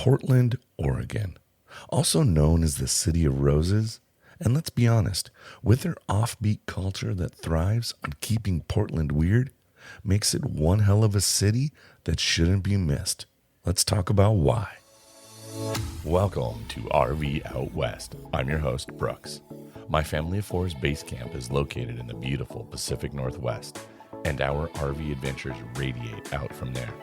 Portland, Oregon, also known as the City of Roses. And let's be honest, with their offbeat culture that thrives on keeping Portland weird, makes it one hell of a city that shouldn't be missed. Let's talk about why. Welcome to RV Out West. I'm your host, Brooks. My family of four's base camp is located in the beautiful Pacific Northwest, and our RV adventures radiate out from there.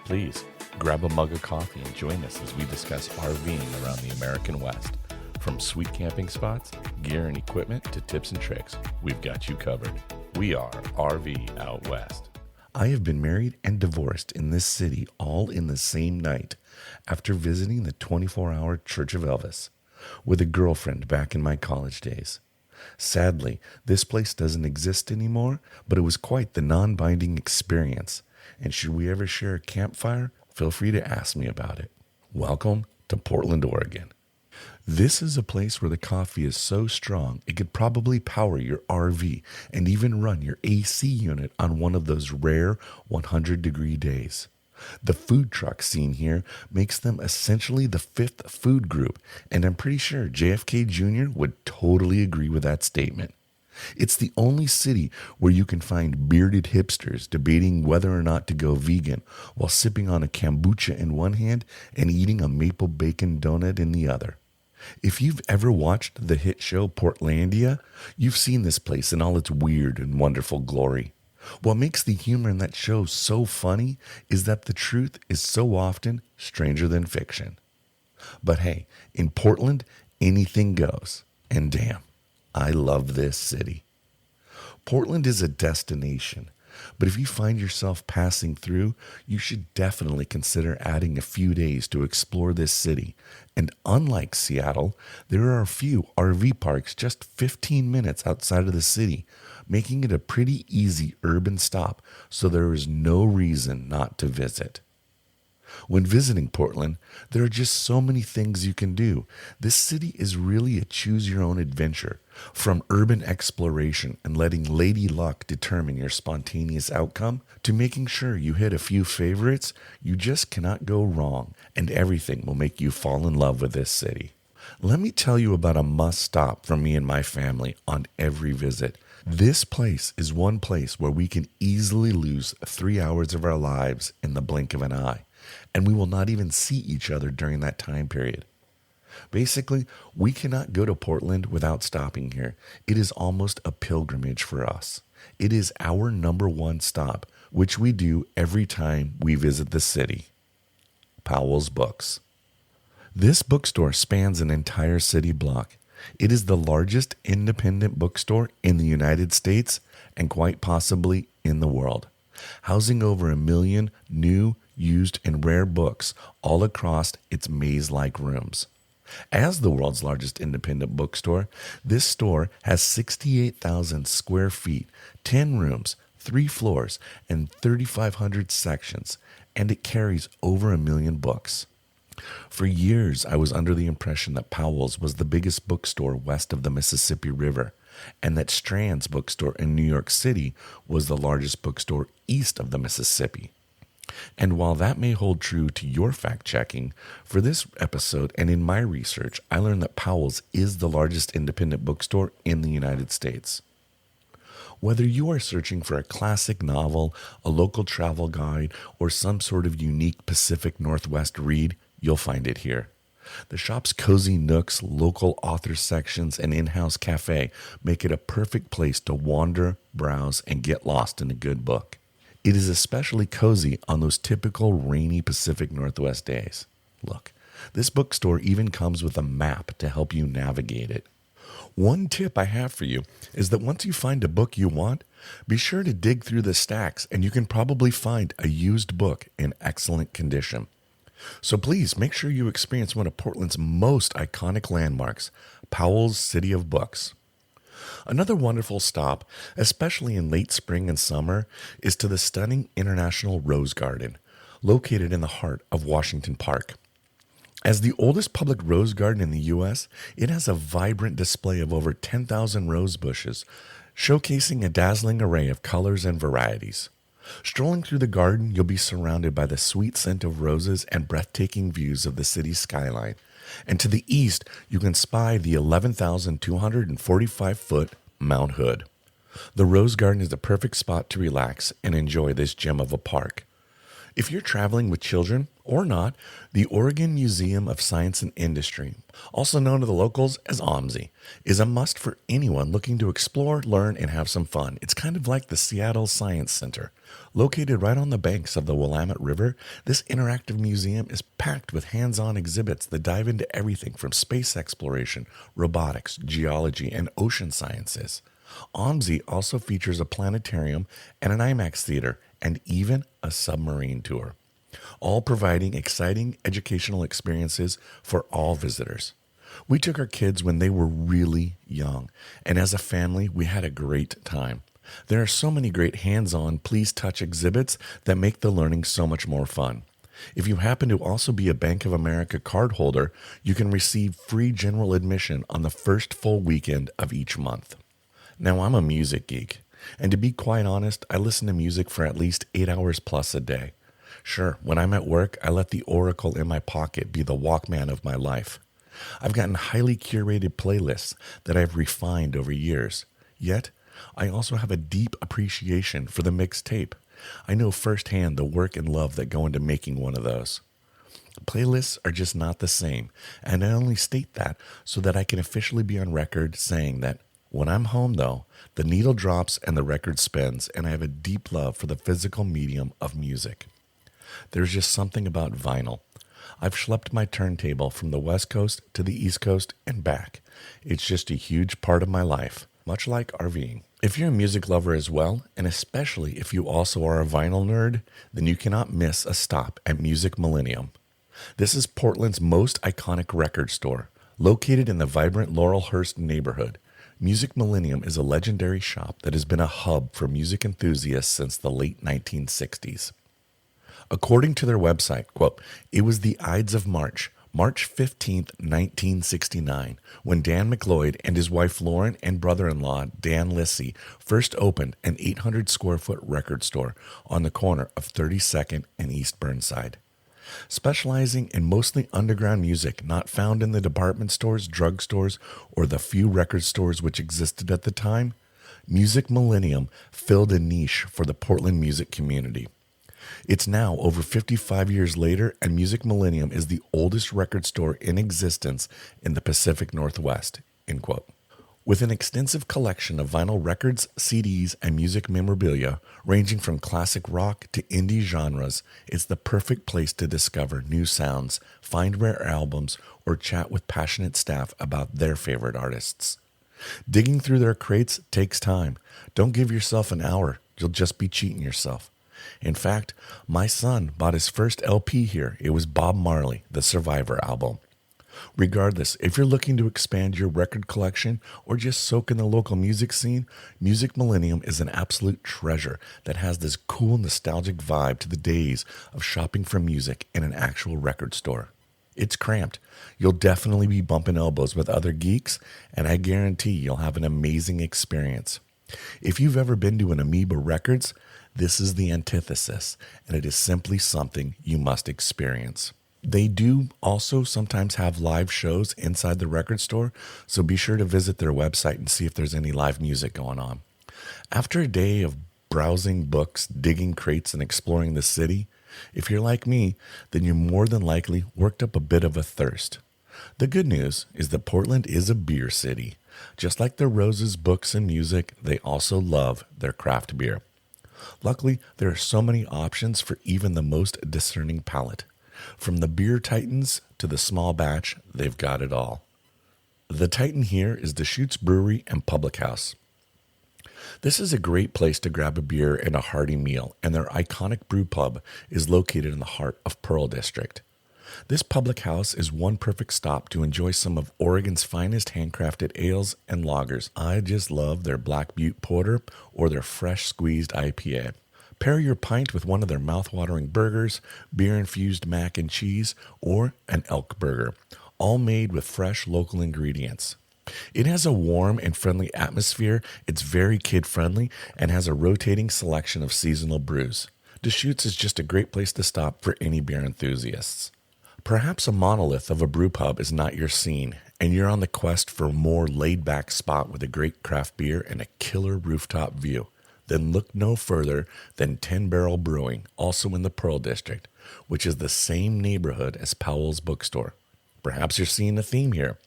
Please grab a mug of coffee and join us as we discuss RVing around the American West. From sweet camping spots, gear and equipment, to tips and tricks, we've got you covered. We are RV Out West. I have been married and divorced in this city all in the same night after visiting the 24-hour Church of Elvis with a girlfriend back in my college days. Sadly, this place doesn't exist anymore, but it was quite the non-binding experience. And should we ever share a campfire, feel free to ask me about it. Welcome to Portland, Oregon. This is a place where the coffee is so strong it could probably power your RV and even run your AC unit on one of those rare 100-degree days. The food truck scene here makes them essentially the fifth food group, and I'm pretty sure JFK Jr. would totally agree with that statement. It's the only city where you can find bearded hipsters debating whether or not to go vegan while sipping on a kombucha in one hand and eating a maple bacon donut in the other. If you've ever watched the hit show Portlandia, you've seen this place in all its weird and wonderful glory. What makes the humor in that show so funny is that the truth is so often stranger than fiction. But hey, in Portland, anything goes. And damn, I love this city. Portland is a destination, but if you find yourself passing through, you should definitely consider adding a few days to explore this city. And unlike Seattle, there are a few RV parks just 15 minutes outside of the city, making it a pretty easy urban stop, so there is no reason not to visit. When visiting Portland, there are just so many things you can do. This city is really a choose-your-own adventure, from urban exploration and letting Lady Luck determine your spontaneous outcome, to making sure you hit a few favorites. You just cannot go wrong, and everything will make you fall in love with this city. Let me tell you about a must-stop for me and my family on every visit. This place is one place where we can easily lose 3 hours of our lives in the blink of an eye, and we will not even see each other during that time period. Basically, we cannot go to Portland without stopping here. It is almost a pilgrimage for us. It is our number one stop, which we do every time we visit the city. Powell's Books. This bookstore spans an entire city block. It is the largest independent bookstore in the United States and quite possibly in the world, housing over 1 million new, used, and rare books all across its maze-like rooms. As the world's largest independent bookstore, this store has 68,000 square feet, 10 rooms, 3 floors, and 3,500 sections, and it carries over 1 million books. For years, I was under the impression that Powell's was the biggest bookstore west of the Mississippi River, and that Strand's bookstore in New York City was the largest bookstore east of the Mississippi. And while that may hold true to your fact-checking, for this episode and in my research, I learned that Powell's is the largest independent bookstore in the United States. Whether you are searching for a classic novel, a local travel guide, or some sort of unique Pacific Northwest read, you'll find it here. The shop's cozy nooks, local author sections, and in-house cafe make it a perfect place to wander, browse, and get lost in a good book. It is especially cozy on those typical rainy Pacific Northwest days. Look, this bookstore even comes with a map to help you navigate it. One tip I have for you is that once you find a book you want, be sure to dig through the stacks and you can probably find a used book in excellent condition. So please make sure you experience one of Portland's most iconic landmarks, Powell's City of Books. Another wonderful stop, especially in late spring and summer, is to the stunning International Rose Garden, located in the heart of Washington Park. As the oldest public rose garden in the U.S., it has a vibrant display of over 10,000 rose bushes, showcasing a dazzling array of colors and varieties. Strolling through the garden, you'll be surrounded by the sweet scent of roses and breathtaking views of the city's skyline. And to the east, you can spy the 11,245-foot Mount Hood. The Rose Garden is the perfect spot to relax and enjoy this gem of a park. If you're traveling with children or not, the Oregon Museum of Science and Industry, also known to the locals as OMSI, is a must for anyone looking to explore, learn, and have some fun. It's kind of like the Seattle Science Center. Located right on the banks of the Willamette River, this interactive museum is packed with hands-on exhibits that dive into everything from space exploration, robotics, geology, and ocean sciences. OMSI also features a planetarium and an IMAX theater, and even a submarine tour, all providing exciting educational experiences for all visitors. We took our kids when they were really young, and as a family, we had a great time. There are so many great hands-on, please-touch exhibits that make the learning so much more fun. If you happen to also be a Bank of America card holder, you can receive free general admission on the first full weekend of each month. Now, I'm a music geek, and to be quite honest, I listen to music for at least 8 hours plus a day. Sure, when I'm at work, I let the Oracle in my pocket be the Walkman of my life. I've gotten highly curated playlists that I've refined over years. Yet, I also have a deep appreciation for the mixtape. I know firsthand the work and love that go into making one of those. Playlists are just not the same, and I only state that so that I can officially be on record saying that when I'm home, though, the needle drops and the record spins, and I have a deep love for the physical medium of music. There's just something about vinyl. I've schlepped my turntable from the West Coast to the East Coast and back. It's just a huge part of my life, much like RVing. If you're a music lover as well, and especially if you also are a vinyl nerd, then you cannot miss a stop at Music Millennium. This is Portland's most iconic record store, located in the vibrant Laurelhurst neighborhood. Music Millennium is a legendary shop that has been a hub for music enthusiasts since the late 1960s. According to their website, quote, "It was the Ides of March, March 15th, 1969, when Dan McLeod and his wife Lauren and brother-in-law Dan Lissy first opened an 800-square-foot record store on the corner of 32nd and East Burnside. Specializing in mostly underground music not found in the department stores, drugstores, or the few record stores which existed at the time, Music Millennium filled a niche for the Portland music community. It's now over 55 years later, and Music Millennium is the oldest record store in existence in the Pacific Northwest," end quote. With an extensive collection of vinyl records, CDs, and music memorabilia, ranging from classic rock to indie genres, it's the perfect place to discover new sounds, find rare albums, or chat with passionate staff about their favorite artists. Digging through their crates takes time. Don't give yourself an hour. You'll just be cheating yourself. In fact, my son bought his first LP here. It was Bob Marley, the Survivor album. Regardless, if you're looking to expand your record collection or just soak in the local music scene, Music Millennium is an absolute treasure that has this cool, nostalgic vibe to the days of shopping for music in an actual record store. It's cramped. You'll definitely be bumping elbows with other geeks, and I guarantee you'll have an amazing experience. If you've ever been to an Amoeba Records, this is the antithesis, and it is simply something you must experience. They do also sometimes have live shows inside the record store, so be sure to visit their website and see if there's any live music going on. After a day of browsing books, digging crates, and exploring the city, if you're like me, then you more than likely worked up a bit of a thirst. The good news is that Portland is a beer city. Just like their roses, books, and music, they also love their craft beer. Luckily, there are so many options for even the most discerning palate. From the beer titans to the small batch, they've got it all. The titan here is Deschutes Brewery and Public House. This is a great place to grab a beer and a hearty meal, and their iconic brew pub is located in the heart of Pearl District. This public house is one perfect stop to enjoy some of Oregon's finest handcrafted ales and lagers. I just love their Black Butte Porter or their fresh squeezed IPA. Pair your pint with one of their mouth-watering burgers, beer-infused mac and cheese, or an elk burger, all made with fresh local ingredients. It has a warm and friendly atmosphere, it's very kid friendly, and has a rotating selection of seasonal brews. Deschutes is just a great place to stop for any beer enthusiasts. Perhaps a monolith of a brew pub is not your scene, and you're on the quest for a more laid back spot with a great craft beer and a killer rooftop view. Then look no further than 10 Barrel Brewing, also in the Pearl District, which is the same neighborhood as Powell's Bookstore. Perhaps you're seeing a theme here.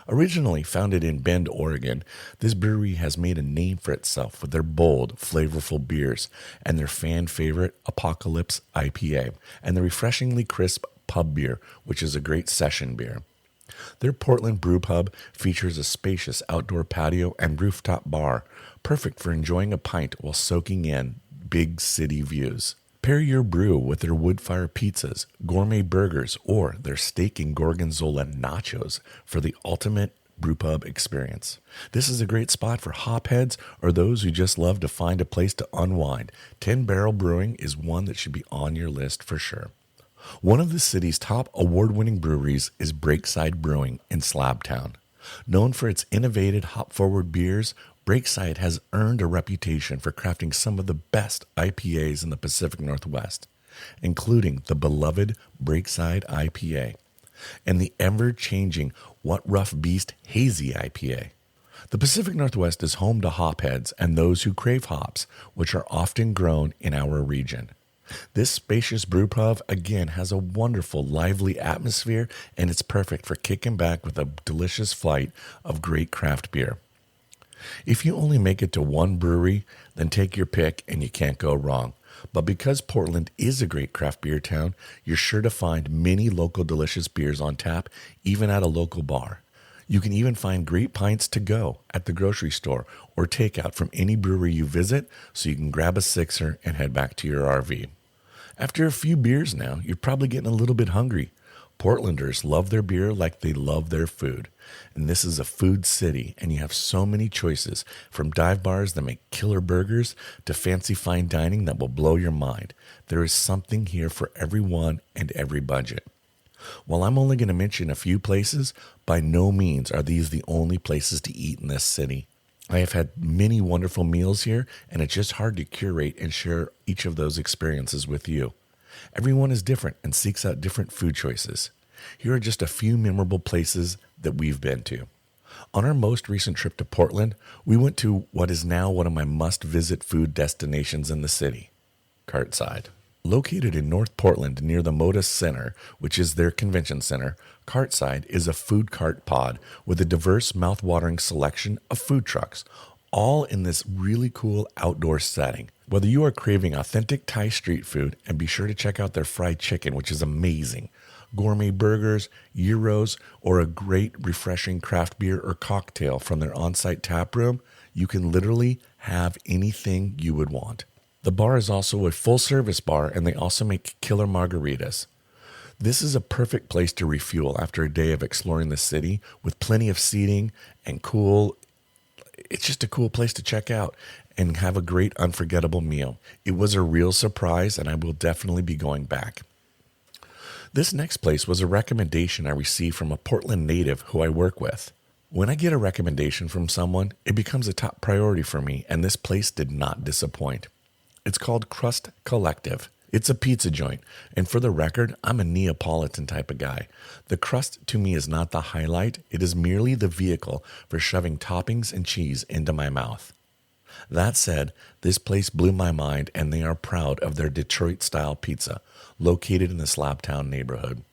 Originally founded in Bend, Oregon, this brewery has made a name for itself with their bold, flavorful beers and their fan favorite Apocalypse IPA and the refreshingly crisp pub beer, which is a great session beer. Their Portland brew pub features a spacious outdoor patio and rooftop bar, perfect for enjoying a pint while soaking in big city views. Pair your brew with their wood-fire pizzas, gourmet burgers, or their steak and gorgonzola nachos for the ultimate brewpub experience. This is a great spot for hopheads or those who just love to find a place to unwind. 10 Barrel Brewing is one that should be on your list for sure. One of the city's top award-winning breweries is Breakside Brewing in Slabtown. Known for its innovative hop-forward beers, Breakside has earned a reputation for crafting some of the best IPAs in the Pacific Northwest, including the beloved Breakside IPA and the ever-changing What Rough Beast Hazy IPA. The Pacific Northwest is home to hopheads and those who crave hops, which are often grown in our region. This spacious brewpub again has a wonderful, lively atmosphere, and it's perfect for kicking back with a delicious flight of great craft beer. If you only make it to one brewery, then take your pick and you can't go wrong. But because Portland is a great craft beer town, you're sure to find many local delicious beers on tap, even at a local bar. You can even find great pints to go at the grocery store or takeout from any brewery you visit, so you can grab a sixer and head back to your RV. After a few beers now, you're probably getting a little bit hungry. Portlanders love their beer like they love their food. And this is a food city, and you have so many choices, from dive bars that make killer burgers to fancy fine dining that will blow your mind. There is something here for everyone and every budget. While I'm only going to mention a few places, by no means are these the only places to eat in this city. I have had many wonderful meals here, and it's just hard to curate and share each of those experiences with you. Everyone is different and seeks out different food choices. Here are just a few memorable places that we've been to. On our most recent trip to Portland, we went to what is now one of my must-visit food destinations in the city, Cartside. Located in North Portland near the Moda Center, which is their convention center, Cartside is a food cart pod with a diverse, mouth-watering selection of food trucks, all in this really cool outdoor setting. Whether you are craving authentic Thai street food, and be sure to check out their fried chicken, which is amazing, gourmet burgers, gyros, or a great refreshing craft beer or cocktail from their on-site tap room, you can literally have anything you would want. The bar is also a full-service bar, and they also make killer margaritas. This is a perfect place to refuel after a day of exploring the city with plenty of seating and cool. It's just a cool place to check out and have a great unforgettable meal. It was a real surprise, and I will definitely be going back. This next place was a recommendation I received from a Portland native who I work with. When I get a recommendation from someone, it becomes a top priority for me, and this place did not disappoint. It's called Crust Collective. It's a pizza joint, and for the record, I'm a Neapolitan type of guy. The crust to me is not the highlight, it is merely the vehicle for shoving toppings and cheese into my mouth. That said, this place blew my mind, and they are proud of their Detroit-style pizza, located in the Slabtown neighborhood.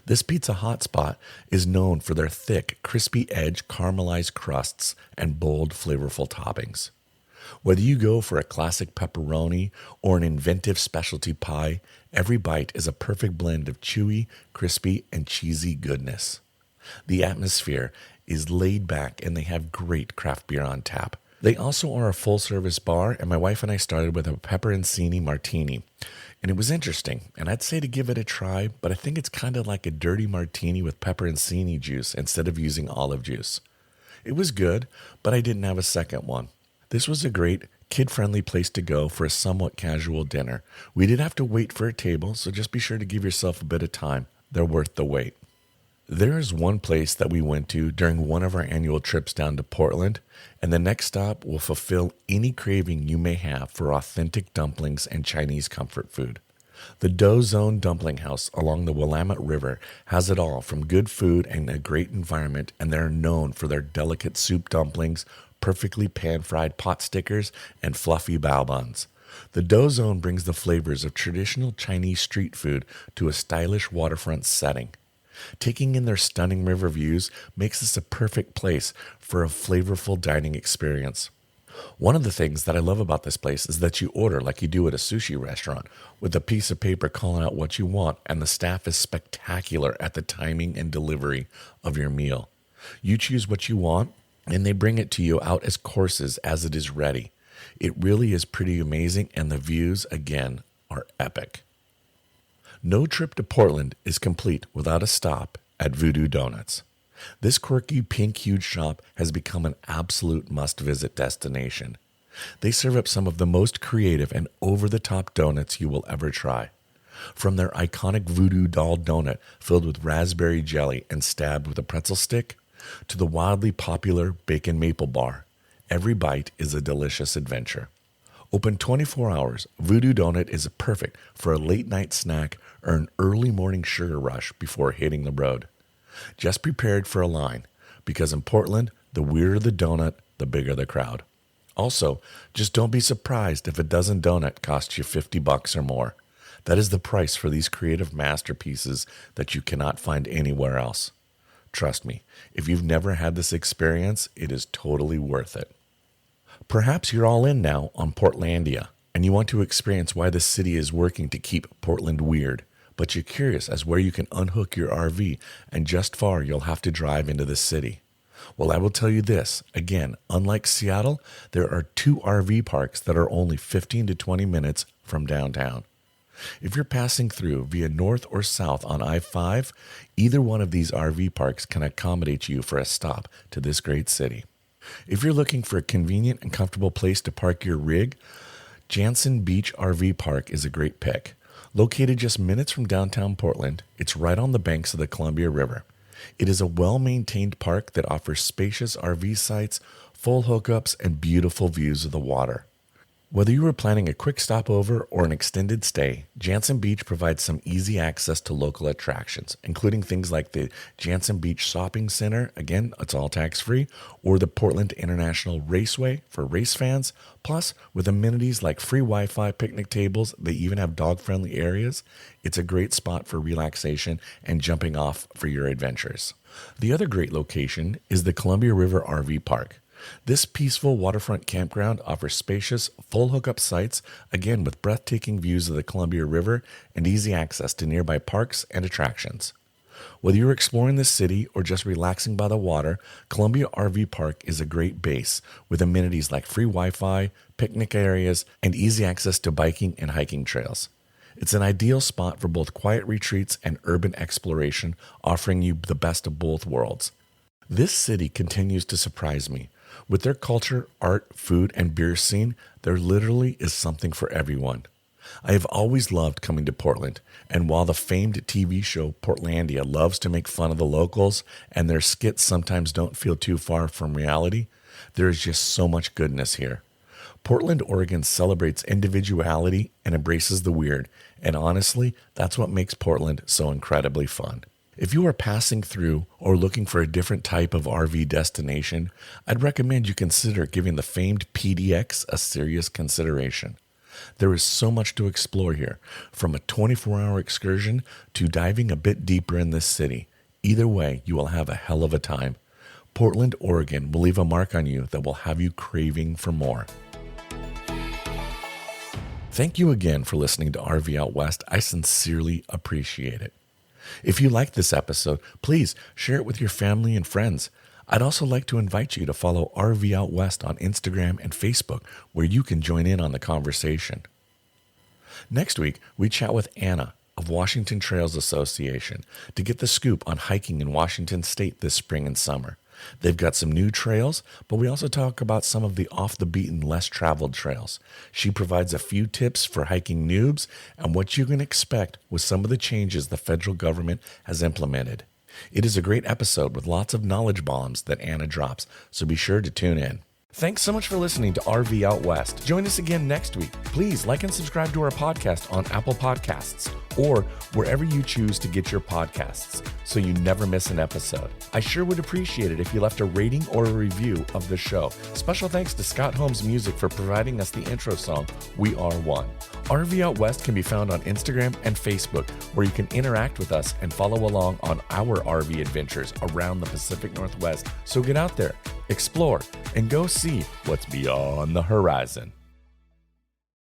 This pizza hotspot is known for their thick, crispy edge caramelized crusts and bold, flavorful toppings. Whether you go for a classic pepperoni or an inventive specialty pie, every bite is a perfect blend of chewy, crispy, and cheesy goodness. The atmosphere is laid back, and they have great craft beer on tap. They also are a full-service bar, and my wife and I started with a pepperoncini martini. And it was interesting, and I'd say to give it a try, but I think it's kind of like a dirty martini with pepperoncini juice instead of using olive juice. It was good, but I didn't have a second one. This was a great, kid-friendly place to go for a somewhat casual dinner. We did have to wait for a table, so just be sure to give yourself a bit of time. They're worth the wait. There is one place that we went to during one of our annual trips down to Portland, and the next stop will fulfill any craving you may have for authentic dumplings and Chinese comfort food. The Dough Zone Dumpling House along the Willamette River has it all from good food and a great environment, and they're known for their delicate soup dumplings, perfectly pan-fried pot stickers, and fluffy bao buns. The Dough Zone brings the flavors of traditional Chinese street food to a stylish waterfront setting. Taking in their stunning river views makes this a perfect place for a flavorful dining experience. One of the things that I love about this place is that you order like you do at a sushi restaurant, with a piece of paper calling out what you want, and the staff is spectacular at the timing and delivery of your meal. You choose what you want, and they bring it to you out as courses as it is ready. It really is pretty amazing, and the views, again, are epic. No trip to Portland is complete without a stop at Voodoo Donuts. This quirky pink-hued shop has become an absolute must-visit destination. They serve up some of the most creative and over-the-top donuts you will ever try. From their iconic voodoo doll donut filled with raspberry jelly and stabbed with a pretzel stick, to the wildly popular bacon maple bar, every bite is a delicious adventure. Open 24 hours, Voodoo Donut is perfect for a late-night snack or an early morning sugar rush before hitting the road. Just prepared for a line, because in Portland, the weirder the donut, the bigger the crowd. Also, just don't be surprised if a dozen donut costs you $50 or more. That is the price for these creative masterpieces that you cannot find anywhere else. Trust me, if you've never had this experience, it is totally worth it. Perhaps you're all in now on Portlandia, and you want to experience why the city is working to keep Portland weird, but you're curious as where you can unhook your RV, and just far you'll have to drive into the city. Well, I will tell you this, again, unlike Seattle, there are 2 RV parks that are only 15 to 20 minutes from downtown. If you're passing through via north or south on I-5, either one of these RV parks can accommodate you for a stop to this great city. If you're looking for a convenient and comfortable place to park your rig, Jansen Beach RV Park is a great pick. Located just minutes from downtown Portland, it's right on the banks of the Columbia River. It is a well-maintained park that offers spacious RV sites, full hookups, and beautiful views of the water. Whether you are planning a quick stopover or an extended stay, Jansen Beach provides some easy access to local attractions, including things like the Jansen Beach Shopping Center, again, it's all tax-free, or the Portland International Raceway for race fans, plus with amenities like free Wi-Fi, picnic tables, they even have dog-friendly areas. It's a great spot for relaxation and jumping off for your adventures. The other great location is the Columbia River RV Park. This peaceful waterfront campground offers spacious, full hookup sites, again with breathtaking views of the Columbia River and easy access to nearby parks and attractions. Whether you're exploring the city or just relaxing by the water, Columbia RV Park is a great base with amenities like free Wi-Fi, picnic areas, and easy access to biking and hiking trails. It's an ideal spot for both quiet retreats and urban exploration, offering you the best of both worlds. This city continues to surprise me. With their culture, art, food, and beer scene, there literally is something for everyone. I have always loved coming to Portland, and while the famed TV show Portlandia loves to make fun of the locals, and their skits sometimes don't feel too far from reality, there is just so much goodness here. Portland, Oregon celebrates individuality and embraces the weird, and honestly, that's what makes Portland so incredibly fun. If you are passing through or looking for a different type of RV destination, I'd recommend you consider giving the famed PDX a serious consideration. There is so much to explore here, from a 24-hour excursion to diving a bit deeper in this city. Either way, you will have a hell of a time. Portland, Oregon will leave a mark on you that will have you craving for more. Thank you again for listening to RV Out West. I sincerely appreciate it. If you like this episode, please share it with your family and friends. I'd also like to invite you to follow RV Out West on Instagram and Facebook, where you can join in on the conversation. Next week, we chat with Anna of Washington Trails Association to get the scoop on hiking in Washington State this spring and summer. They've got some new trails, but we also talk about some of the off-the-beaten, less-traveled trails. She provides a few tips for hiking noobs and what you can expect with some of the changes the federal government has implemented. It is a great episode with lots of knowledge bombs that Anna drops, so be sure to tune in. Thanks so much for listening to RV Out West. Join us again next week. Please like and subscribe to our podcast on Apple Podcasts or wherever you choose to get your podcasts so you never miss an episode. I sure would appreciate it if you left a rating or a review of the show. Special thanks to Scott Holmes Music for providing us the intro song, We Are One. RV Out West can be found on Instagram and Facebook, where you can interact with us and follow along on our RV adventures around the Pacific Northwest. So get out there, explore, and go see what's beyond the horizon.